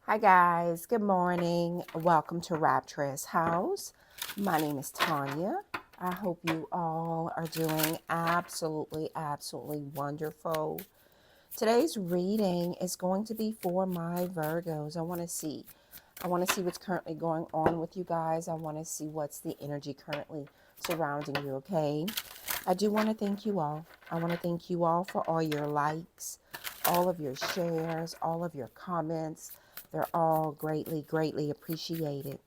Hi guys, good morning. Welcome to Rapturous house. My name is Tonya. I hope you all are doing absolutely wonderful. Today's reading is going to be for my Virgos. I want to see what's currently going on with you guys. I want to see what's the energy currently surrounding you, okay? I do want to thank you all. I want to thank you all for all your likes, all of your shares, all of your comments. They're all greatly appreciated.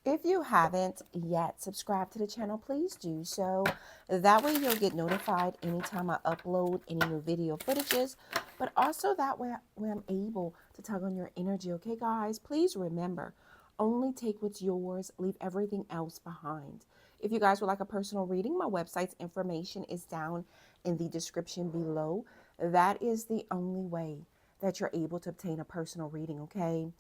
If you haven't yet subscribed to the channel, please do so. That way you'll get notified anytime I upload any new video footages, but also that way I'm able to tug on your energy. Okay, guys, please remember, only take what's yours, leave everything else behind. If you guys would like a personal reading, my website's information is down in the description below. That is the only way that you're able to obtain a personal reading, okay?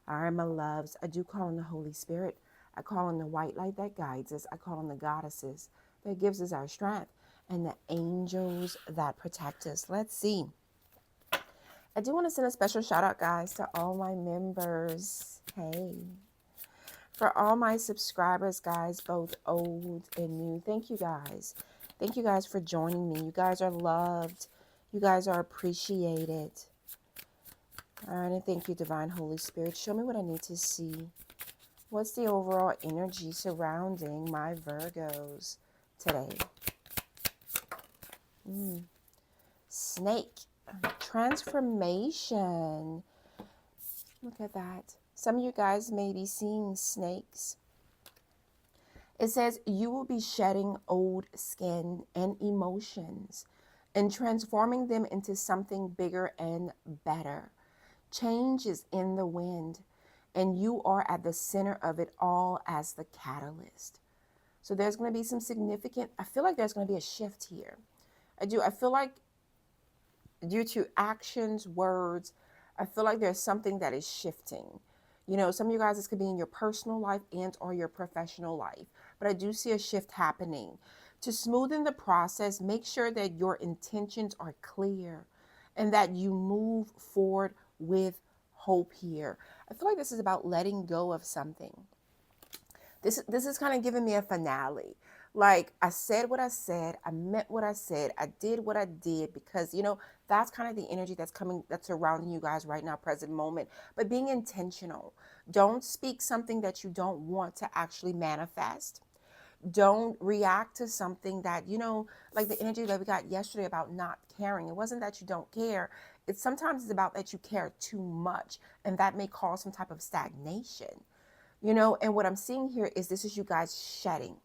All right, my loves, I do call on the Holy Spirit. I call on the white light that guides us. I call on the goddesses that gives us our strength and the angels that protect us. Let's see. I do want to send a special shout out, guys, to all my members. Hey. For all my subscribers, guys, both old and new. Thank you, guys. Thank you, guys, for joining me. You guys are loved. You guys are appreciated. All right, and thank you, Divine Holy Spirit. Show me what I need to see. What's the overall energy surrounding my Virgos today? Snake. Transformation. Look at that. Some of you guys may be seeing snakes. It says you will be shedding old skin and emotions and transforming them into something bigger and better. Change is in the wind, and you are at the center of it all as the catalyst. So there's going to be some significant, I feel like there's going to be a shift here. I feel like due to actions, words, I feel like there's something that is shifting. You know, some of you guys, this could be in your personal life and or your professional life. But I do see a shift happening. To smoothen the process, make sure that your intentions are clear and that you move forward with hope here. I feel like this is about letting go of something. This is kind of giving me a finale. Like, I said what I said, I meant what I said, I did what I did, because, you know, that's kind of the energy that's surrounding you guys right now, present moment. But being intentional. Don't speak something that you don't want to actually manifest. Don't react to something that, you know, like the energy that we got yesterday about not caring. It wasn't that you don't care. Sometimes it's about that you care too much, and that may cause some type of stagnation. You know, and what I'm seeing here is this is you guys shedding.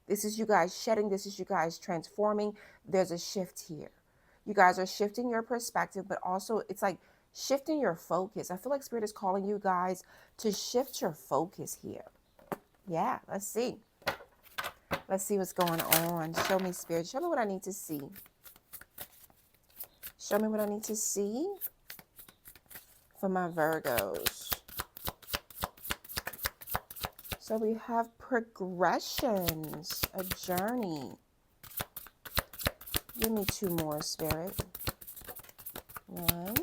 This is you guys shedding. This is you guys transforming. There's a shift here. You guys are shifting your perspective, but also it's like shifting your focus. I feel like Spirit is calling you guys to shift your focus here. Yeah, let's see. Let's see what's going on. Show me, Spirit. Show me what I need to see. Show me what I need to see for my Virgos. So we have progressions, a journey. Give me two more, Spirit. One.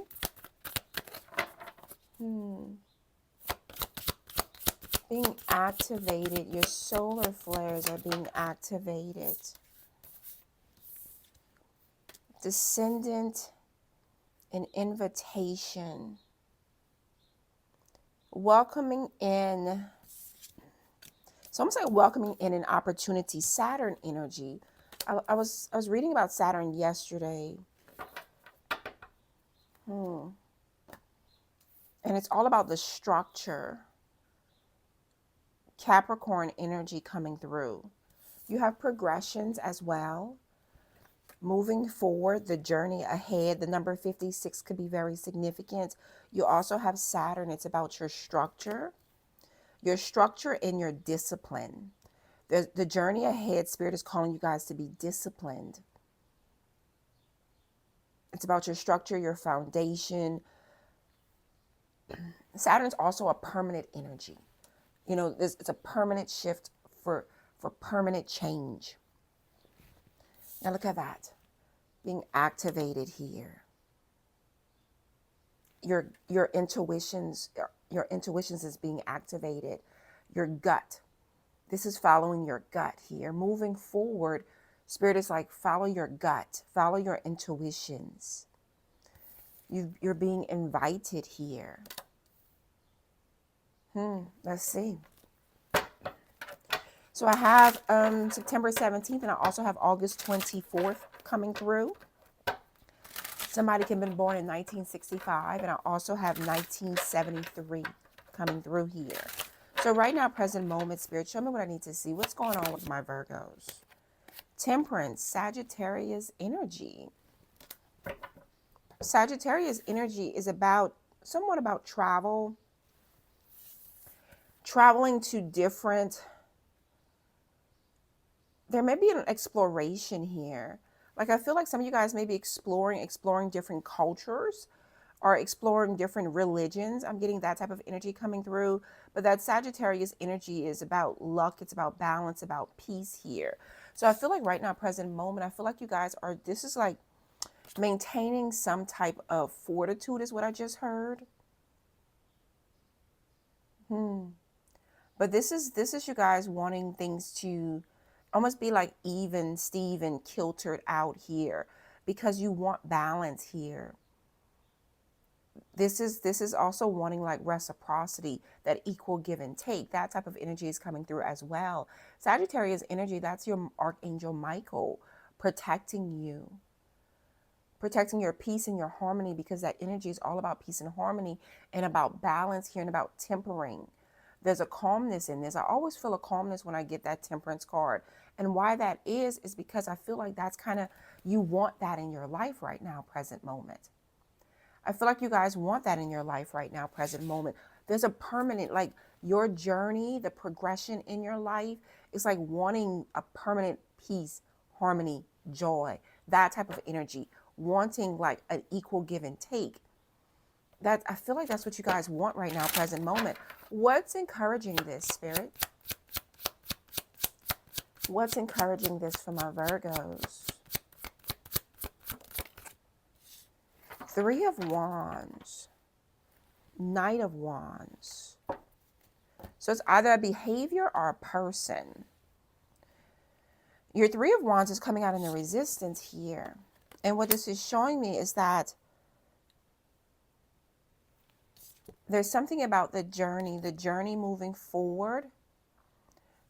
Being activated. Your solar flares are being activated. Descendant, an invitation. Welcoming in. It's almost like welcoming in an opportunity. Saturn energy. I was reading about Saturn yesterday. And it's all about the structure. Capricorn energy coming through. You have progressions as well. Moving forward, the journey ahead. The number 56 could be very significant. You also have Saturn. It's about your structure and your discipline. The journey ahead, Spirit is calling you guys to be disciplined. It's about your structure, your foundation. Saturn's also a permanent energy. You know, it's a permanent shift for permanent change. Now look at that. Being activated here. your intuitions, your intuitions is being activated. Your gut. This is following your gut here. Moving forward, Spirit is like, follow your gut, follow your intuitions. You're being invited here. Let's see. So I have September 17th, and I also have August 24th coming through. Somebody can have been born in 1965, and I also have 1973 coming through here. So right now, present moment, Spirit, show me what I need to see. What's going on with my Virgos? Temperance, Sagittarius energy. Sagittarius energy is somewhat about traveling to different, there may be an exploration here. Like, I feel like some of you guys may be exploring different cultures or exploring different religions. I'm getting that type of energy coming through. But that Sagittarius energy is about luck. It's about balance, about peace here. So I feel like right now, present moment, I feel like you guys are, this is like maintaining some type of fortitude is what I just heard. But this is you guys wanting things to almost be like even Steven kiltered out here, because you want balance here. This is also wanting like reciprocity, that equal give and take. That type of energy is coming through as well. Sagittarius energy, that's your Archangel Michael protecting you, protecting your peace and your harmony, because that energy is all about peace and harmony and about balance here and about tempering. There's a calmness in this. I always feel a calmness when I get that temperance card. And why that is because I feel like that's kind of, you want that in your life right now, present moment. I feel like you guys want that in your life right now, present moment. There's a permanent, like your journey, the progression in your life is like wanting a permanent peace, harmony, joy, that type of energy, wanting like an equal give and take. That, I feel like that's what you guys want right now, present moment. What's encouraging this, Spirit? What's encouraging this for my Virgos? Three of Wands, Knight of Wands. So it's either a behavior or a person. Your Three of Wands is coming out in the Resistance here. And what this is showing me is that there's something about the journey moving forward.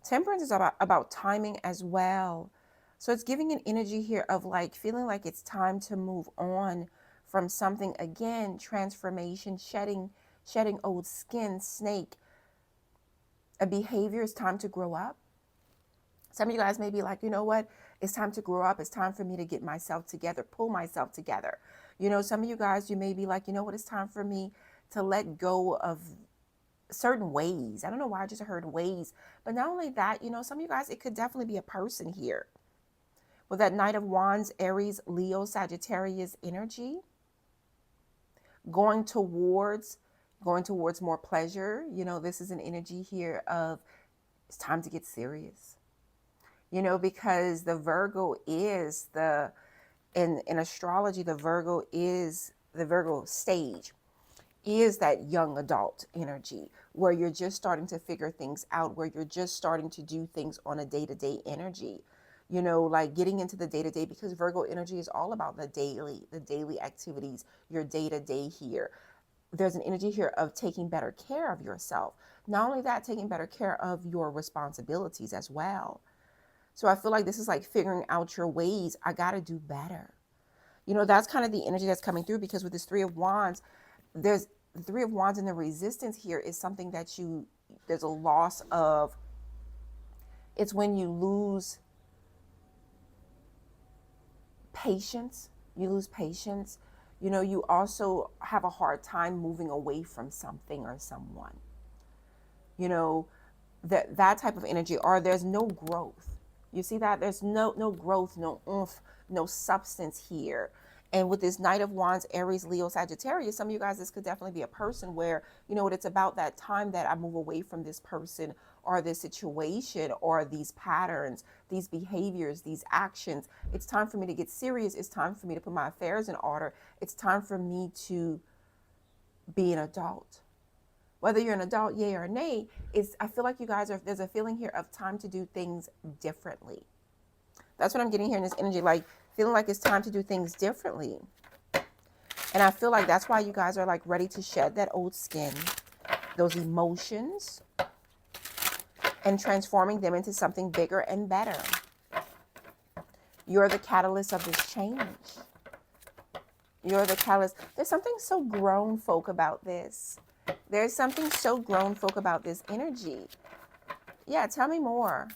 Temperance is about timing as well. So it's giving an energy here of like feeling like it's time to move on from something. Again, transformation, shedding old skin, snake. A behavior, is time to grow up. Some of you guys may be like, you know what? It's time to grow up. It's time for me to get myself together, pull myself together. You know, some of you guys, you may be like, you know what? It's time for me to let go of certain ways. I don't know why I just heard ways. But not only that, you know, some of you guys, it could definitely be a person here. With that Knight of Wands, Aries, Leo, Sagittarius energy. Going towards more pleasure. You know, this is an energy here of it's time to get serious. You know, because the Virgo is in astrology, the Virgo stage is that young adult energy where you're just starting to figure things out, where you're just starting to do things on a day-to-day energy, you know, like getting into the day-to-day, because Virgo energy is all about the daily activities, your day-to-day here. There's an energy here of taking better care of yourself. Not only that, taking better care of your responsibilities as well. So I feel like this is like figuring out your ways. I got to do better. You know, that's kind of the energy that's coming through, because with this Three of Wands, there's the Three of Wands in the Resistance here is something that there's a loss of. It's when you lose patience. You lose patience. You know, you also have a hard time moving away from something or someone. You know, that type of energy, or there's no growth. You see that? There's no growth, no oomph, no substance here. And with this Knight of Wands, Aries, Leo, Sagittarius, some of you guys, this could definitely be a person where, you know what, it's about that time that I move away from this person or this situation or these patterns, these behaviors, these actions. It's time for me to get serious. It's time for me to put my affairs in order. It's time for me to be an adult. Whether you're an adult, yay or nay, I feel like you guys there's a feeling here of time to do things differently. That's what I'm getting here in this energy, like feeling like it's time to do things differently. And I feel like that's why you guys are like ready to shed that old skin, those emotions, and transforming them into something bigger and better. You're the catalyst of this change. You're the catalyst. There's something so grown folk about this. There's something so grown folk about this energy. Yeah, tell me more.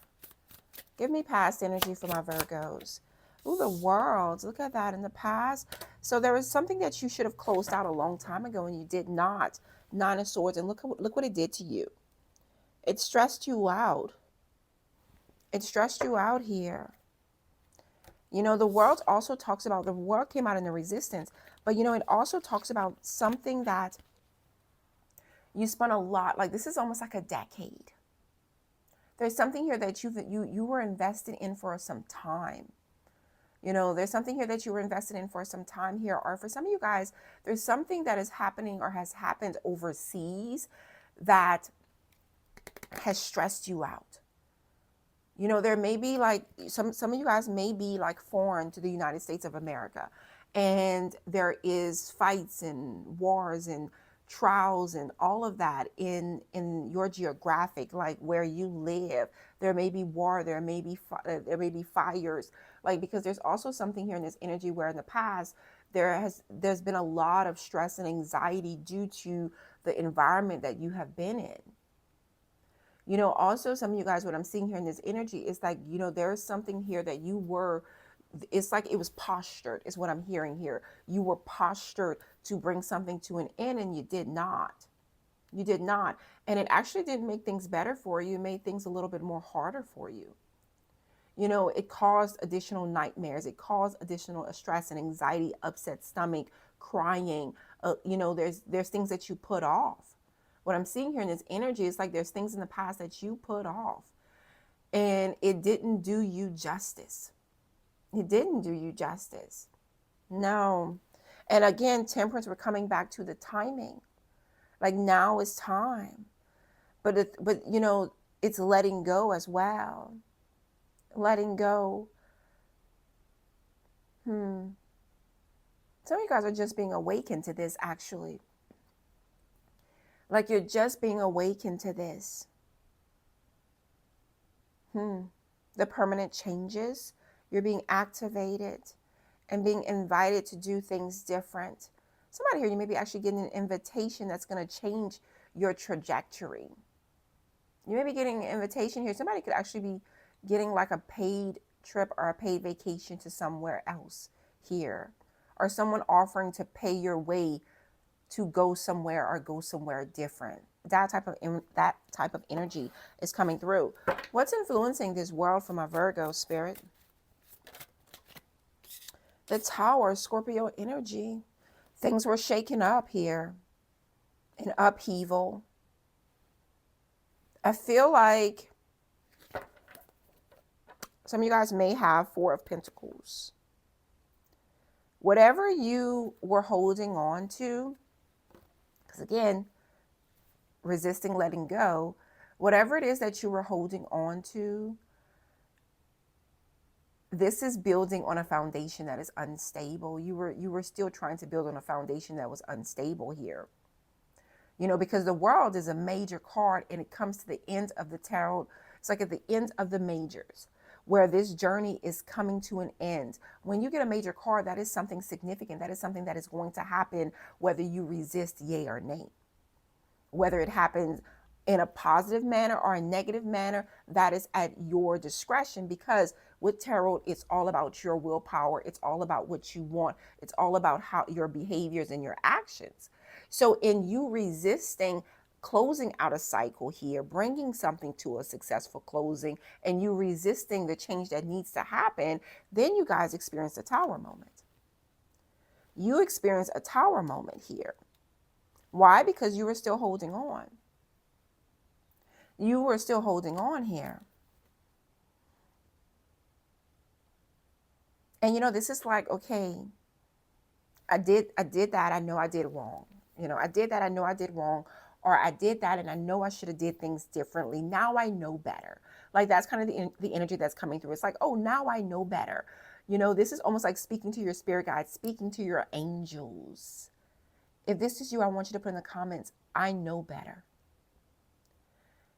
Give me past energy for my Virgos. Ooh, the World. Look at that in the past. So there was something that you should have closed out a long time ago and you did not. Nine of Swords. And look what it did to you. It stressed you out. It stressed you out here. You know, the World also talks about, the World came out in the Resistance, but you know, it also talks about something that you spent a lot, like this is almost like a decade. There's something here that you were invested in for some time. You know, there's something here that you were invested in for some time here, or for some of you guys, there's something that is happening or has happened overseas that has stressed you out. You know, there may be like, some of you guys may be like foreign to the United States of America. And there is fights and wars and trials and all of that in your geographic, like where you live. There may be war, there may be fires, like, because there's also something here in this energy where in the past there's been a lot of stress and anxiety due to the environment that you have been in. You know, also some of you guys, what I'm seeing here in this energy is like, you know, there's something here that you were, it's like it was postured is what I'm hearing here. You were postured to bring something to an end and you did not. You did not. And it actually didn't make things better for you. It made things a little bit more harder for you. You know, it caused additional nightmares. It caused additional stress and anxiety, upset stomach, crying. You know, there's things that you put off. What I'm seeing here in this energy is like there's things in the past that you put off and it didn't do you justice. It didn't do you justice. No. And again, Temperance, we're coming back to the timing. Like now is time. But you know, it's letting go as well. Letting go. Some of you guys are just being awakened to this actually. Like you're just being awakened to this. The permanent changes. You're being activated and being invited to do things different. Somebody here, you may be actually getting an invitation that's going to change your trajectory. You may be getting an invitation here. Somebody could actually be getting like a paid trip or a paid vacation to somewhere else here. Or someone offering to pay your way to go somewhere or go somewhere different. That type of energy is coming through. What's influencing this world from a Virgo spirit? The Tower, Scorpio energy. Things were shaken up here. An upheaval. I feel like some of you guys may have Four of Pentacles. Whatever you were holding on to, because again, resisting letting go, whatever it is that you were holding on to, this is building on a foundation that is unstable. You were still trying to build on a foundation that was unstable here. You know, because the World is a major card and it comes to the end of the tarot. It's like at the end of the majors where this journey is coming to an end. When you get a major card, that is something significant. That is something that is going to happen whether you resist yay or nay. Whether it happens in a positive manner or a negative manner, that is at your discretion, because with tarot, it's all about your willpower. It's all about what you want. It's all about how your behaviors and your actions. So in you resisting closing out a cycle here, bringing something to a successful closing, and you resisting the change that needs to happen, then you guys experience a Tower moment. You experience a Tower moment here. Why? Because you were still holding on. You were still holding on here. And you know, this is like, okay, I did that. I know I did wrong. You know, I did that. I know I did wrong. Or I did that and I know I should have did things differently. Now I know better. Like that's kind of the energy that's coming through. It's like, oh, now I know better. You know, this is almost like speaking to your spirit guides, speaking to your angels. If this is you, I want you to put in the comments, I know better.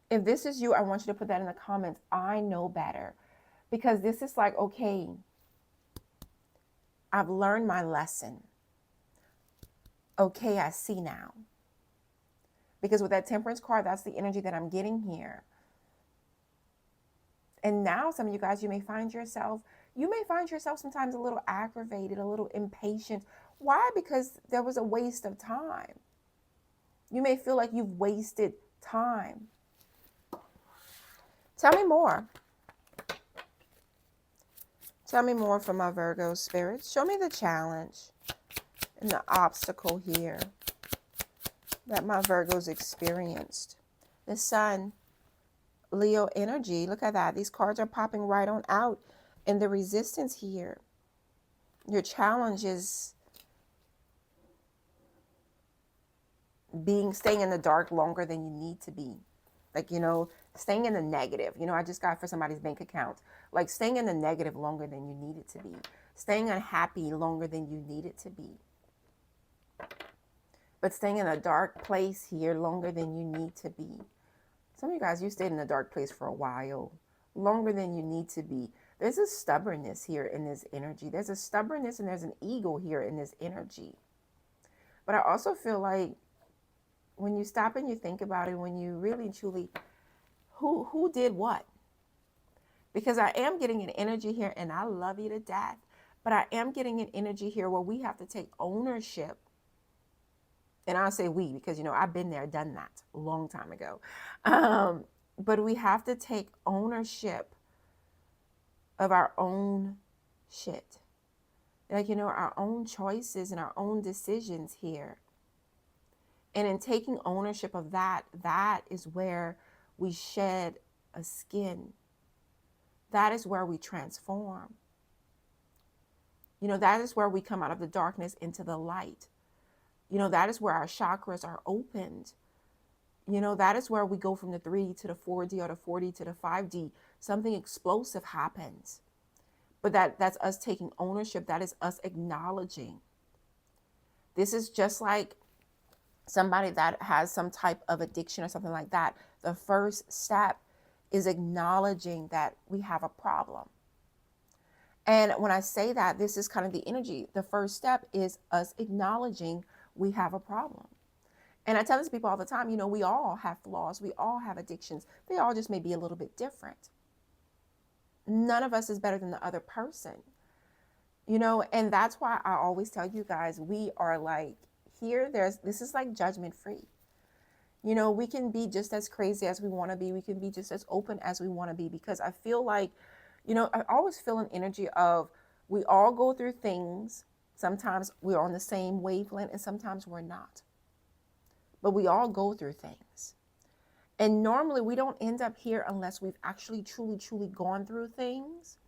If this is you, I want you to put that in the comments, I know better. Because this is like, okay, I've learned my lesson. Okay, I see now. Because with that Temperance card, that's the energy that I'm getting here. And now some of you guys, you may find yourself sometimes a little aggravated, a little impatient. Why? Because there was a waste of time. You may feel like you've wasted time. Tell me more. Tell me more from my Virgo spirits. Show me the challenge and the obstacle here that my Virgos experienced. The Sun, Leo energy. Look at that. These cards are popping right on out. And the resistance here. Your challenge is staying in the dark longer than you need to be. Like, you know, staying in the negative. You know, I just got for somebody's bank account. Like staying in the negative longer than you need it to be. Staying unhappy longer than you need it to be. But staying in a dark place here longer than you need to be. Some of you guys, you stayed in a dark place for a while. Longer than you need to be. There's a stubbornness here in this energy. There's a stubbornness and there's an ego here in this energy. But I also feel like when you stop and you think about it, when you really truly, who did what? Because I am getting an energy here, and I love you to death, but I am getting an energy here where we have to take ownership. And I'll say we, because, you know, I've been there, done that a long time ago. But we have to take ownership of our own shit. Like, you know, our own choices and our own decisions here. And in taking ownership of that, that is where we shed a skin. That is where we transform. You know, that is where we come out of the darkness into the light. You know, that is where our chakras are opened. You know, that is where we go from the 3D to the 4D or the 4D to the 5D. Something explosive happens. But that's us taking ownership. That is us acknowledging. This is just like somebody that has some type of addiction or something like that. The first step is acknowledging that we have a problem. And when I say that, this is kind of the energy. The first step is us acknowledging we have a problem. And I tell this to people all the time, you know, we all have flaws. We all have addictions. They all just may be a little bit different. None of us is better than the other person. You know, and that's why I always tell you guys, we are like, this is like judgment free. You know, we can be just as crazy as we want to be. We can be just as open as we want to be, because I feel like, you know, I always feel an energy of we all go through things. Sometimes we're on the same wavelength and sometimes we're not. But we all go through things. And normally we don't end up here unless we've actually truly, truly gone through things.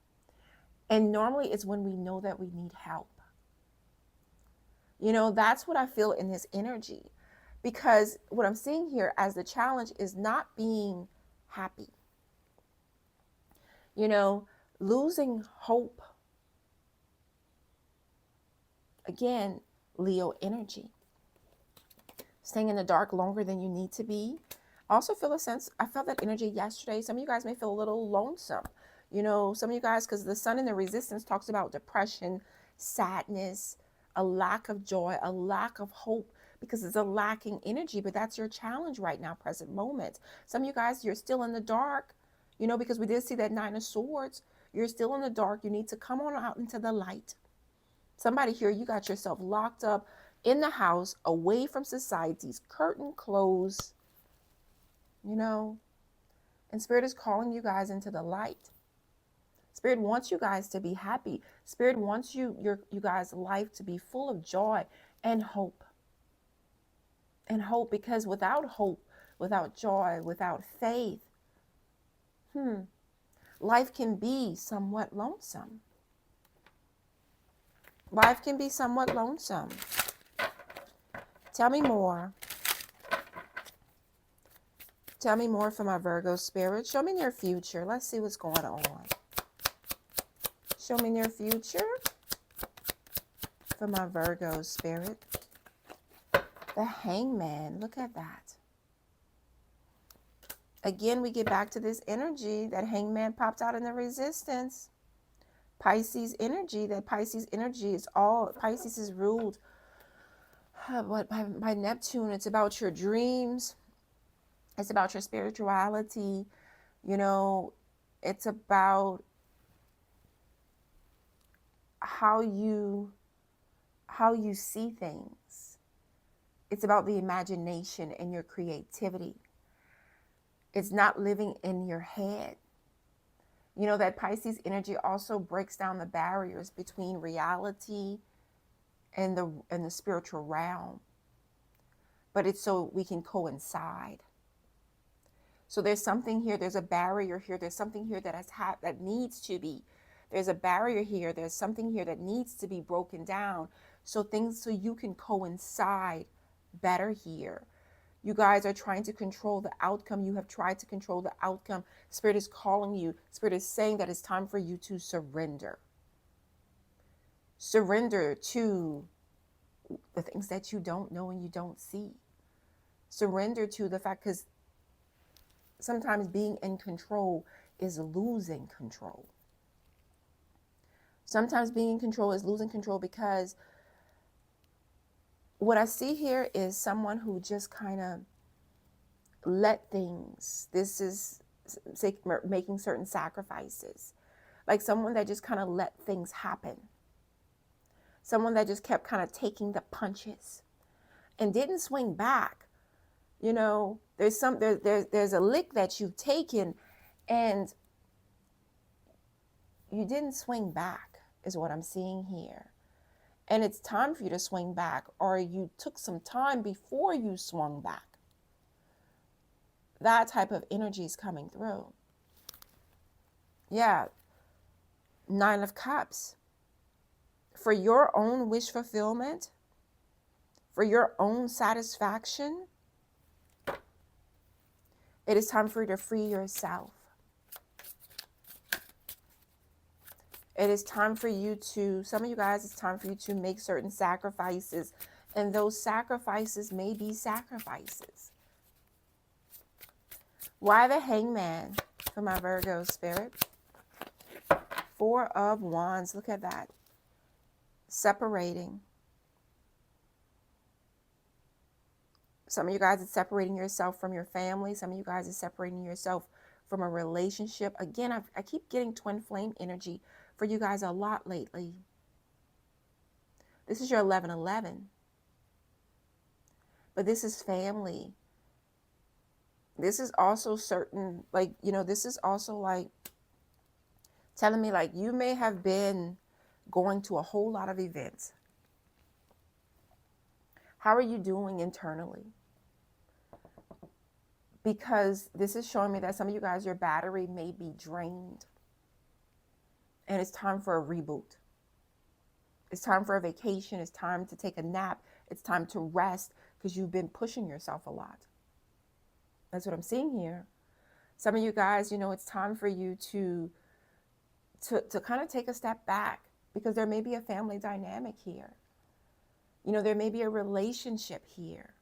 And normally it's when we know that we need help. You know, that's what I feel in this energy. Because what I'm seeing here as the challenge is not being happy. You know, losing hope. Again, Leo energy. Staying in the dark longer than you need to be. I also feel a sense, I felt that energy yesterday. Some of you guys may feel a little lonesome. You know, some of you guys, because the Sun in the resistance talks about depression, sadness, a lack of joy, a lack of hope, because it's a lacking energy. But that's your challenge right now, present moment. Some of you guys, you're still in the dark, you know, because we did see that 9 of Swords. You're still in the dark. You need to come on out into the light. Somebody here, you got yourself locked up in the house, away from society's curtain closed, you know, and Spirit is calling you guys into the light. Spirit wants you guys to be happy. Spirit wants you guys' life to be full of joy and hope. And hope, because without hope, without joy, without faith, life can be somewhat lonesome. Life can be somewhat lonesome. Tell me more. Tell me more for my Virgo spirit. Show me near future. Let's see what's going on. Show me near future for my Virgo spirit. The Hangman. Look at that. Again, we get back to this energy. That Hangman popped out in the Resistance. Pisces energy. That Pisces energy is all. Pisces is ruled by Neptune. It's about your dreams. It's about your spirituality. You know, it's about how you see things. It's about the imagination and your creativity. It's not living in your head. You know, that Pisces energy also breaks down the barriers between reality and the spiritual realm. But it's so we can coincide. So there's something here, there's a barrier here, there's something here that that needs to be. There's a barrier here, there's something here that needs to be broken down so you can coincide better here. You guys are trying to control the outcome. You have tried to control the outcome. Spirit is calling you. Spirit is saying that it's time for you to surrender. Surrender to the things that you don't know and you don't see. Surrender to the fact, because sometimes being in control is losing control. Sometimes being in control is losing control, because what I see here is someone who just kind of let things, this is making certain sacrifices. Like someone that just kind of let things happen. Someone that just kept kind of taking the punches and didn't swing back. You know, there's a lick that you've taken and you didn't swing back, is what I'm seeing here. And it's time for you to swing back, or you took some time before you swung back. That type of energy is coming through. Yeah. 9 of Cups. For your own wish fulfillment, for your own satisfaction, it is time for you to free yourself. It is time for you to, some of you guys, it's time for you to make certain sacrifices. And those sacrifices may be sacrifices. Why the Hangman for my Virgo spirit? 4 of Wands. Look at that. Separating. Some of you guys are separating yourself from your family. Some of you guys are separating yourself from a relationship. Again, I keep getting twin flame energy for you guys a lot lately. This is your 11-11. But this is family. This is also certain, like, you know, this is also like telling me like you may have been going to a whole lot of events. How are you doing internally? Because this is showing me that some of you guys, your battery may be drained. And it's time for a reboot. It's time for a vacation. It's time to take a nap. It's time to rest, because you've been pushing yourself a lot. That's what I'm seeing here. Some of you guys, you know, it's time for you to kind of take a step back, because there may be a family dynamic here. You know, there may be a relationship here.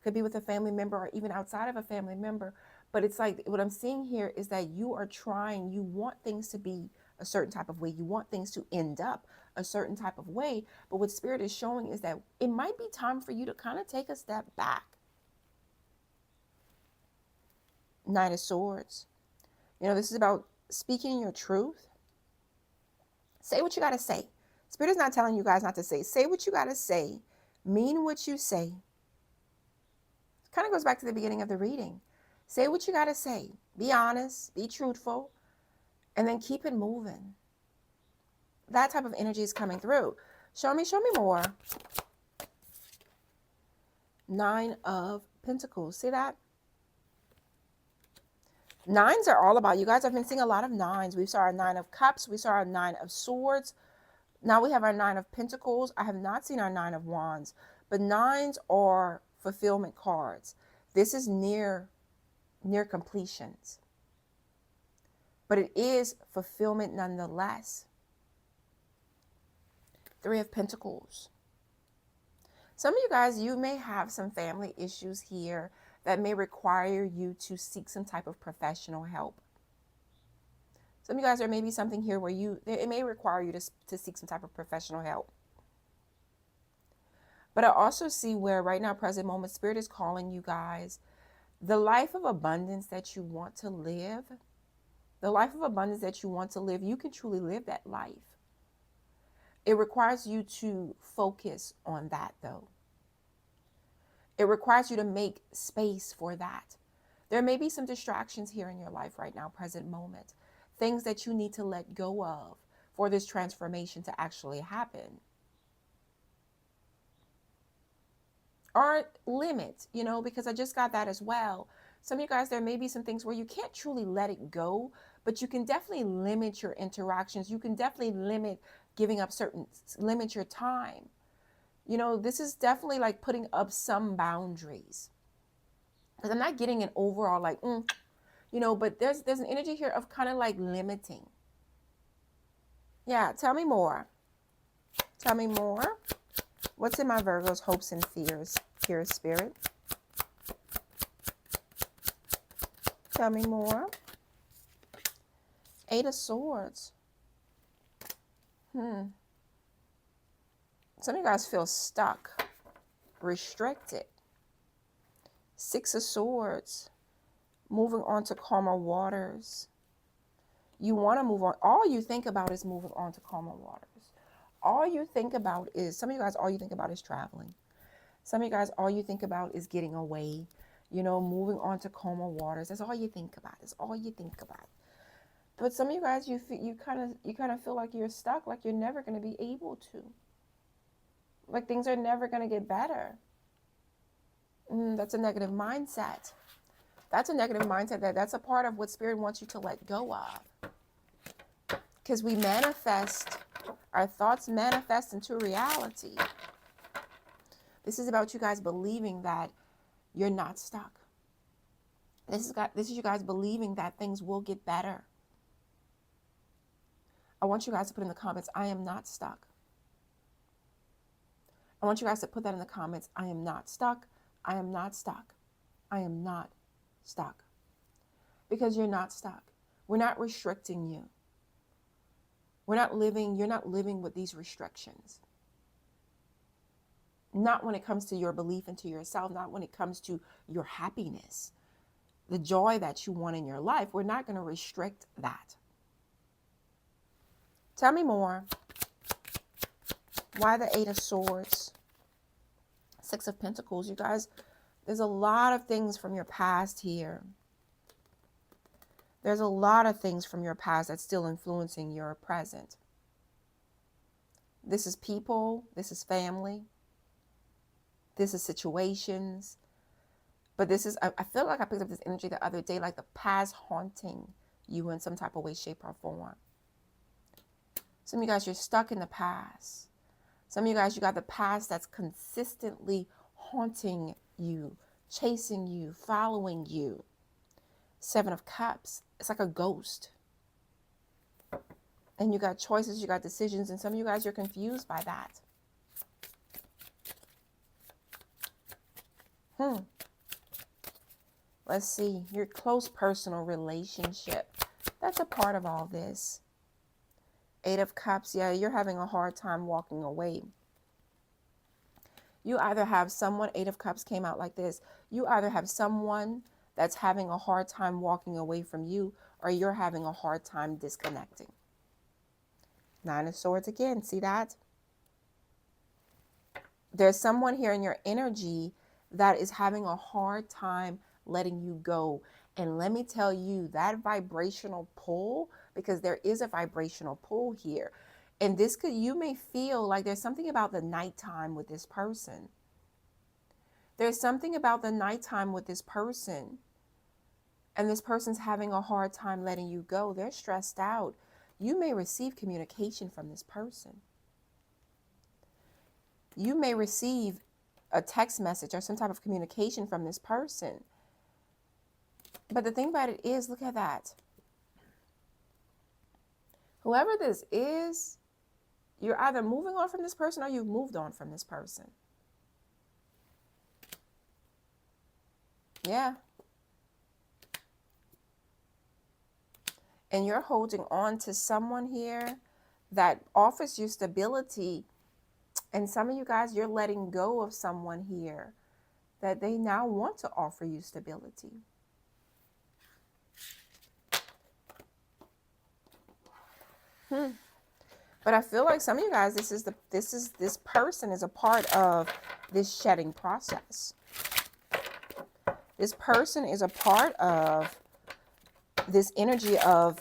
Could be with a family member or even outside of a family member. But it's like, what I'm seeing here is that you are trying, you want things to be a certain type of way. You want things to end up a certain type of way. But what Spirit is showing is that it might be time for you to kind of take a step back. 9 of Swords. You know, this is about speaking your truth. Say what you got to say. Spirit is not telling you guys not to say. Say what you got to say. Mean what you say. Kind of goes back to the beginning of the reading. Say what you got to say. Be honest. Be truthful. And then keep it moving. That type of energy is coming through. Show me more. 9 of Pentacles. See that? 9s are all about, you guys have been seeing a lot of 9s. We saw our 9 of Cups. We saw our 9 of Swords. Now we have our 9 of Pentacles. I have not seen our 9 of Wands. But nines are fulfillment cards. This is near completions. But it is fulfillment nonetheless. Three of Pentacles. Some of you guys, you may have some family issues here that may require you to seek some type of professional help. Some of you guys, there may be something here where it may require you to seek some type of professional help. But I also see where right now, present moment, Spirit is calling you guys, the life of abundance that you want to live, you can truly live that life. It requires you to focus on that, though. It requires you to make space for that. There may be some distractions here in your life right now, present moment. Things that you need to let go of for this transformation to actually happen. Or limit, because I just got that as well. Some of you guys, there may be some things where you can't truly let it go, but you can definitely limit your interactions. You can definitely limit limit your time. This is definitely like putting up some boundaries. Because I'm not getting an overall like, but there's an energy here of kind of like limiting. Yeah, tell me more. Tell me more. What's in my Virgo's hopes and fears here, Spirit? Tell me more. Eight of Swords. Some of you guys feel stuck, restricted. Six of Swords. Moving on to calmer waters. You want to move on. All you think about is moving on to calmer waters. All you think about is, some of you guys, all you think about is traveling. Some of you guys, all you think about is getting away, moving on to calmer waters. That's all you think about. That's all you think about. But some of you guys, you kind of feel like you're stuck, like you're never going to be able to. Like things are never going to get better. That's a negative mindset. That's a negative mindset. That's a part of what Spirit wants you to let go of. Because we manifest, our thoughts manifest into reality. This is about you guys believing that you're not stuck. This is you guys believing that things will get better. I want you guys to put in the comments, I am not stuck. I want you guys to put that in the comments. I am not stuck. I am not stuck. I am not stuck. Because you're not stuck. We're not restricting you. You're not living with these restrictions. Not when it comes to your belief into yourself, not when it comes to your happiness, the joy that you want in your life. We're not going to restrict that. Tell me more. Why the Eight of Swords? Six of Pentacles. You guys, there's a lot of things from your past here. There's a lot of things from your past that's still influencing your present. This is people. This is family. This is situations. But this is, I feel like I picked up this energy the other day, like the past haunting you in some type of way, shape, or form. Some of you guys, you're stuck in the past. Some of you guys, you got the past that's consistently haunting you, chasing you, following you. Seven of Cups. It's like a ghost. And you got choices, you got decisions, and some of you guys, you're confused by that. Let's see. Your close personal relationship. That's a part of all this. Eight of Cups. Yeah, you're having a hard time walking away. You either have someone, Eight of Cups came out like this. You either have someone that's having a hard time walking away from you, or you're having a hard time disconnecting. Nine of Swords again. See that? There's someone here in your energy that is having a hard time letting you go. And let me tell you, that vibrational pull, because there is a vibrational pull here. And this could, you may feel like there's something about the nighttime with this person. There's something about the nighttime with this person. And this person's having a hard time letting you go. They're stressed out. You may receive communication from this person. You may receive a text message or some type of communication from this person. But the thing about it is, look at that. Whoever this is, you're either moving on from this person or you've moved on from this person. Yeah. And you're holding on to someone here that offers you stability. And some of you guys, you're letting go of someone here that they now want to offer you stability. But I feel like some of you guys, this person is a part of this shedding process. This person is a part of this energy of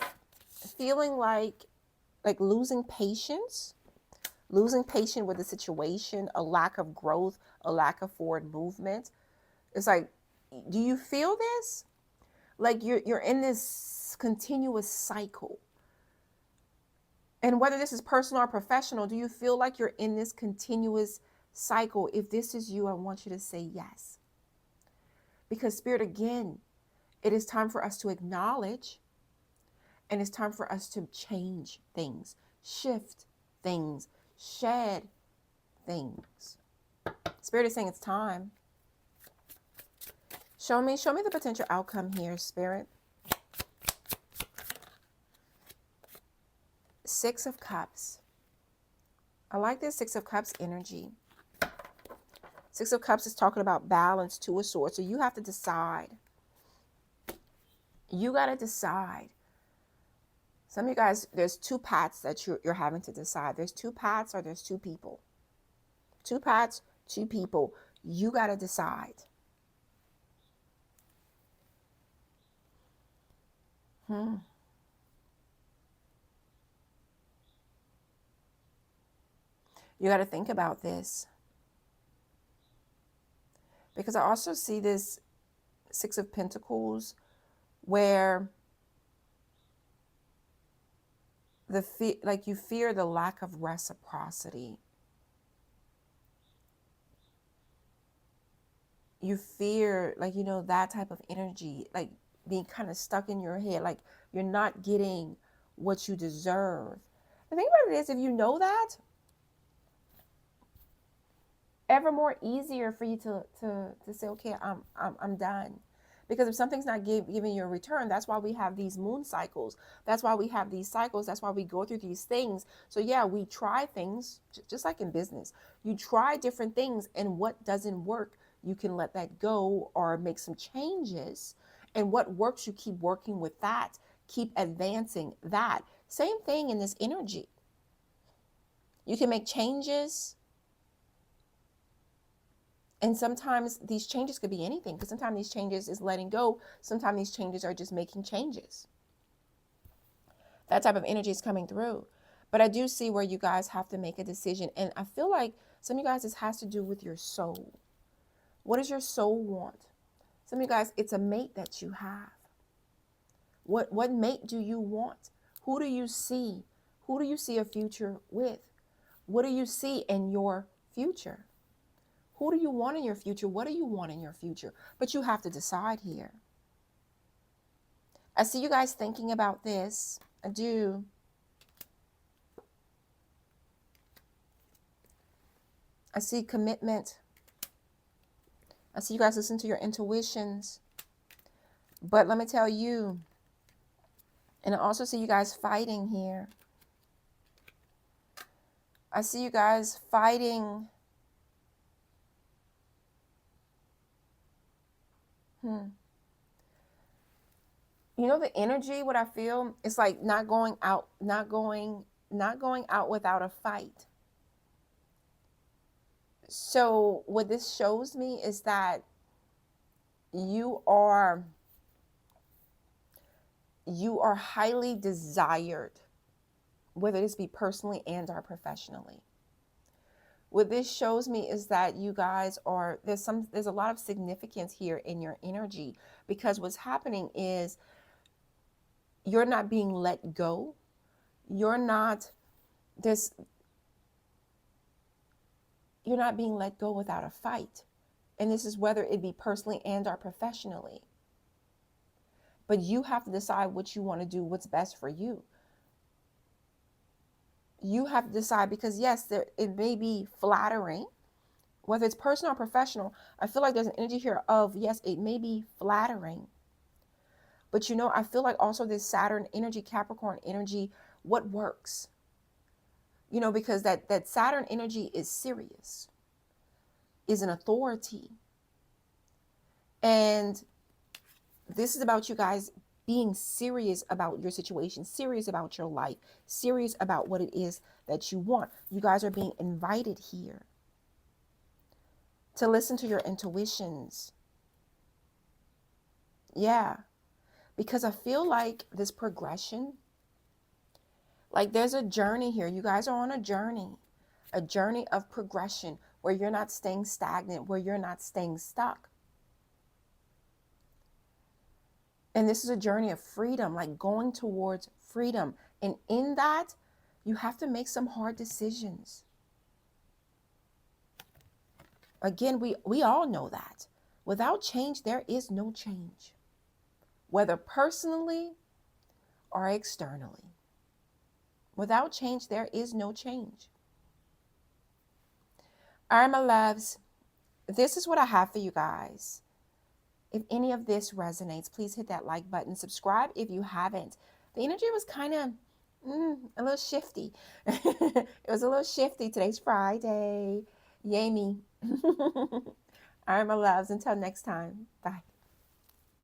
feeling like losing patience with the situation, a lack of growth, a lack of forward movement. It's like, do you feel this? Like you're in this continuous cycle. And whether this is personal or professional, do you feel like you're in this continuous cycle? If this is you, I want you to say yes. Because Spirit, again, it is time for us to acknowledge, and it's time for us to change things, shift things, shed things. Spirit is saying it's time. Show me the potential outcome here, Spirit. Six of Cups. I like this Six of Cups energy. Six of Cups is talking about balance, Two of Swords. So you have to decide. You got to decide. Some of you guys, there's two paths that you're having to decide. There's two paths or there's two people. Two paths, two people. You got to decide. You got to think about this. Because I also see this Six of Pentacles where you fear the lack of reciprocity. You fear, that type of energy, like being kind of stuck in your head, like you're not getting what you deserve. The thing about it is, if you know that, ever more easier for you to say, okay, I'm done. Because if something's not giving you a return, that's why we have these moon cycles. That's why we have these cycles. That's why we go through these things. So yeah, we try things, just like in business. You try different things, and what doesn't work, you can let that go or make some changes. And what works, you keep working with that. Keep advancing that. Same thing in this energy. You can make changes. And sometimes these changes could be anything, because sometimes these changes is letting go. Sometimes these changes are just making changes. That type of energy is coming through. But I do see where you guys have to make a decision. And I feel like some of you guys, this has to do with your soul. What does your soul want? Some of you guys, it's a mate that you have. What mate do you want? Who do you see? Who do you see a future with? What do you see in your future? Who do you want in your future? What do you want in your future? But you have to decide here. I see you guys thinking about this. I do. I see commitment. I see you guys listen to your intuitions. But let me tell you, and I also see you guys fighting here. I see you guys fighting. You know, the energy, what I feel, it's like not going out without a fight. So what this shows me is that you are highly desired, whether this be personally and or professionally. What this shows me is that you guys are, there's a lot of significance here in your energy, because what's happening is you're not being let go. You're not, you're not being let go without a fight. And this is whether it be personally and or professionally. But you have to decide what you want to do, what's best for you. You have to decide, because yes, it may be flattering, whether it's personal or professional. I feel like there's an energy here of, yes, it may be flattering. But I feel like also this Saturn energy, Capricorn energy, what works? Because that Saturn energy is serious, is an authority. And this is about you guys being serious about your situation, serious about your life, serious about what it is that you want. You guys are being invited here to listen to your intuitions. Yeah. Because I feel like this progression, like there's a journey here. You guys are on a journey of progression where you're not staying stagnant, where you're not staying stuck. And this is a journey of freedom, like going towards freedom. And in that, you have to make some hard decisions. Again, we all know that. Without change, there is no change, whether personally or externally. Without change, there is no change. All right, my loves, this is what I have for you guys. If any of this resonates, please hit that like button. Subscribe if you haven't. The energy was kind of a little shifty. It was a little shifty. Today's Friday. Yay me. All right, my loves. Until next time. Bye.